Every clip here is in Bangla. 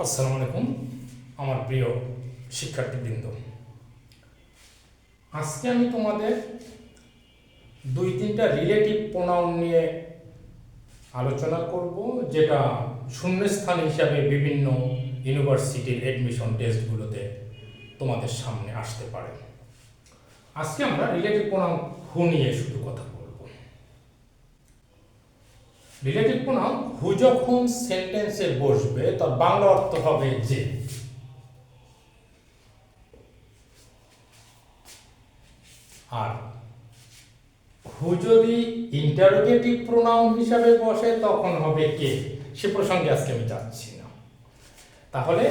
আসসালামু আলাইকুম আমার প্রিয় শিক্ষার্থীবৃন্দ। আজকে আমি তোমাদের দুই তিনটা রিলেটিভ প্রোনাউন নিয়ে আলোচনা করব, যেটা শূন্যস্থান হিসাবে বিভিন্ন ইউনিভার্সিটির অ্যাডমিশন টেস্টগুলোতে তোমাদের সামনে আসতে পারে। আজকে আমরা রিলেটিভ প্রোনাউন হু নিয়ে শুধু কথা বলবো। রিলেটিভ প্রোনাউন হু যখন সেন্টেন্সে বসবে তার বাংলা অর্থ হবে যে। আর হু যদি ইন্টারোগেটিভ প্রোনাউন হিসাবে বসে তখন হবে কে। সে প্রসঙ্গে আজকে আমি যাচ্ছি না। তাহলে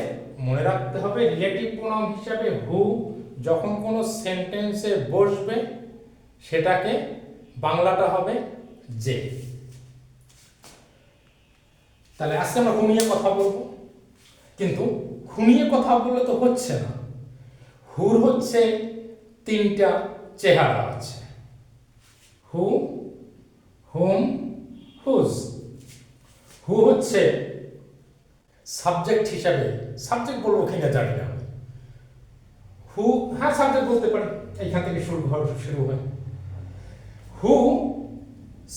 মনে রাখতে হবে রিলেটিভ প্রোনাউন হিসাবে হু যখন কোনো সেন্টেন্সে বসবে সেটাকে বাংলাটা হবে যে। তাহলে আজকে আমরা হু নিয়ে কথা বলবো, কিন্তু হু নিয়ে কথা বললে তো হচ্ছে না। হুর হচ্ছে তিনটা চেহারা আছে, হু, হুম, হুজ। হু হচ্ছে সাবজেক্ট হিসাবে, সাবজেক্ট বলবো কিনা জানি না, হু হ্যাঁ সাবজেক্ট বলতে পারি, এইখান থেকে শুরু হয়। হু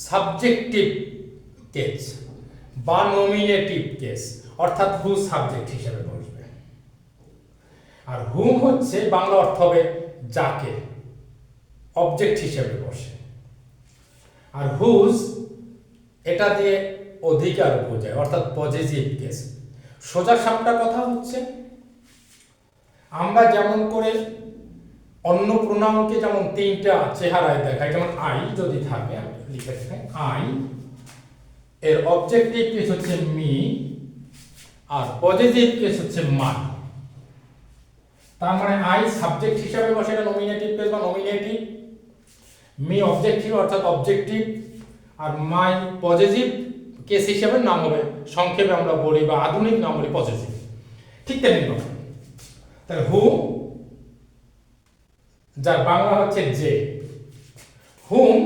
সাবজেক্টিভ কেস বা নমিনেটিভ কেস, অর্থাৎ হু সাবজেক্ট হিসাবে বসবে। আর হুম হচ্ছে বাংলা অর্থ হবে যাকে, অবজেক্ট হিসেবে বসে। আর হুজ এটা দিয়ে অধিকার বোঝায়, অর্থাৎ পজিটিভ কেস। সোজা সাপটা কথা হচ্ছে আমরা যেমন করে অন্য প্রোনাউনকে যেমন তিনটা চেহারায় দেখাই, যেমন আই যদি থাকে লিখে দেখাই আই, এর অবজেক্টিভ কেস হচ্ছে মি আর পজিটিভ কেস হচ্ছে মাই। তার মানে আই সাবজেক্ট হিসাবে বসে, এটা নমিনেটিভ কেস বা নমিনেটিভ, মি অবজেক্টিভ অর্থাৎ অবজেক্টিভ, আর মাই পজিটিভ কেস হিসাবে নাম হবে, সংক্ষেপে আমরা বলি বা আধুনিক নাম বলি পজিটিভ। ঠিক তেমনি কথা। তাহলে হু যার বাংলা হচ্ছে যে, হুম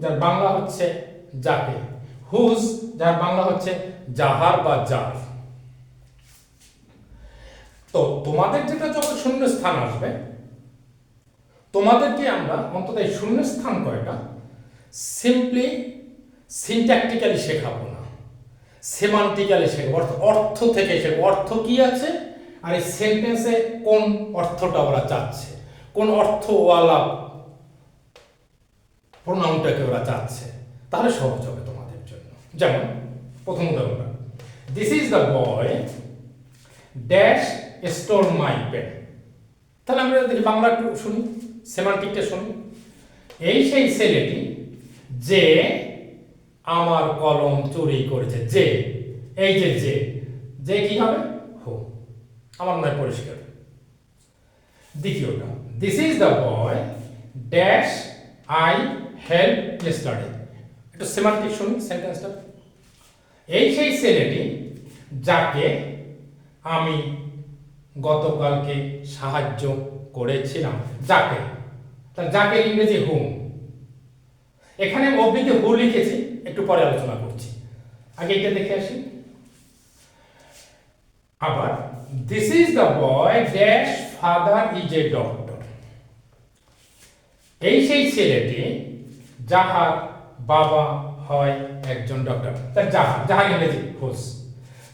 যার বাংলা হচ্ছে যাকে, হুজ যার বাংলা হচ্ছে যাহার বা যার। তো তোমাদের যেটা যখন শূন্য স্থান আসবে, তোমাদেরকে আমরা অন্তত এই শূন্য স্থান কয়টা সিম্পলি সিনট্যাকটিক্যালি শেখাবো না, সেমান্টিক্যালি শেখাবো, অর্থ থেকে শেখাবো। অর্থ কি আছে আর এই সেন্টেন্সে কোন অর্থটা ওরা চাচ্ছে, কোন অর্থওয়ালা প্রোনাউনটাকে ওরা চাচ্ছে, তাহলে সহজ হবে তোমাদের জন্য। যেমন প্রথম উদাহরণটা, this is the boy dash stole my pen. তাহলে আমরা দেখি বাংলা একটু শুনি, সেমান্টিকটা শুনি। এই সেই ছেলেটি যে আমার কলম চুরি করেছে। যে, এই যে যে কি হবে হো, আমার নয় পরিষ্কার। দ্বিতীয়টা, this is the boy dash I help yesterday. একটু সেমান্টিক শুনি সেন্টেন্সটা। এই সেই ছেলেটি যাকে আমি গতকালকে সাহায্য করেছিলাম। যাকে, তা যাকে ইংরেজি হুম। এখানে অবলিতে হু লিখেছি, একটু পরে আলোচনা করছি, আগে এটা দেখে আসি। আবার this is the boy dash father is a doctor. এই সেই ছেলেটি যাহার বাবা হয় একজন ডক্টর। তার যাহার ইংরেজি হুজ।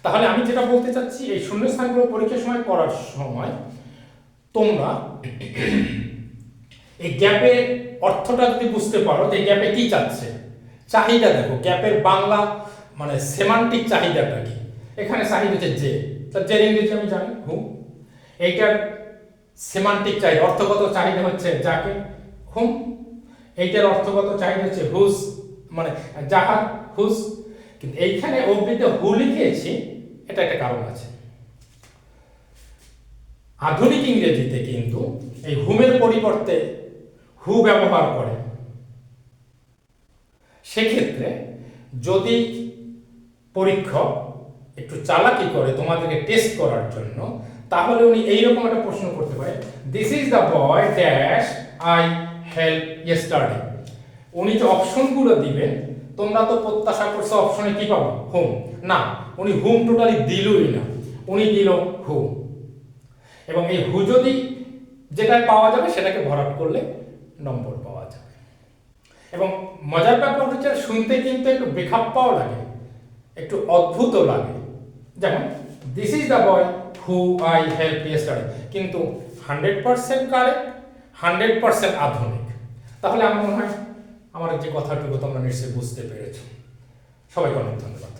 তাহলে আমি যেটা বলতে চাচ্ছি, এই শূন্যস্থানগুলো পরীক্ষার সময় করার সময় তোমরা এই গ্যাপের অর্থটা যদি বুঝতে পারো যে গ্যাপে কি চাচ্ছে, চাহিদা দেখো গ্যাপের বাংলা মানে সেমান্টিক চাহিদাটা কি। এখানে চাহিদা হচ্ছে যে, তার যে ইংরেজি আমি জানি হু, এইটার সেমান্টিক চাহিদা অর্থগত চাহিদা হচ্ছে যাকে হুম, এইটার অর্থগত চাহিদা হচ্ছে হুজ মানে যাহার হুজ। কিন্তু এইখানে অবলিতে হু লিখেছি, এটা একটা কারণ আছে। আধুনিক ইংরেজিতে কিন্তু এই হুমের পরিবর্তে হু ব্যবহার করে। সেক্ষেত্রে যদি পরীক্ষক একটু চালাকি করে তোমাদেরকে টেস্ট করার জন্য, তাহলে উনি এইরকম একটা প্রশ্ন করতে পারে, this is the boy dash I help yesterday. উনি যে অপশনগুলো দিবেন, তোমরা তো প্রত্যাশা করছো অপশনে কি পাবো হুম, না উনি হুম টোটালি দিলই না, উনি দিল হু, এবং এই হু যদি যেটায় পাওয়া যাবে সেটাকে ভরাট করলে নম্বর পাওয়া যাবে। এবং মজার ব্যাপার হচ্ছে শুনতে কিন্তু একটু বেখাপ্পাও লাগে, একটু অদ্ভুতও লাগে। যেমন this is the boy who I help yesterday, কিন্তু 100% কারেক্ট, 100% আধুনিক। তাহলে আমার মনে হয় আমার যে কথাটুকু তোমরা নিশ্চয়ই বুঝতে পেরেছো। সবাইকে অনেক ধন্যবাদ।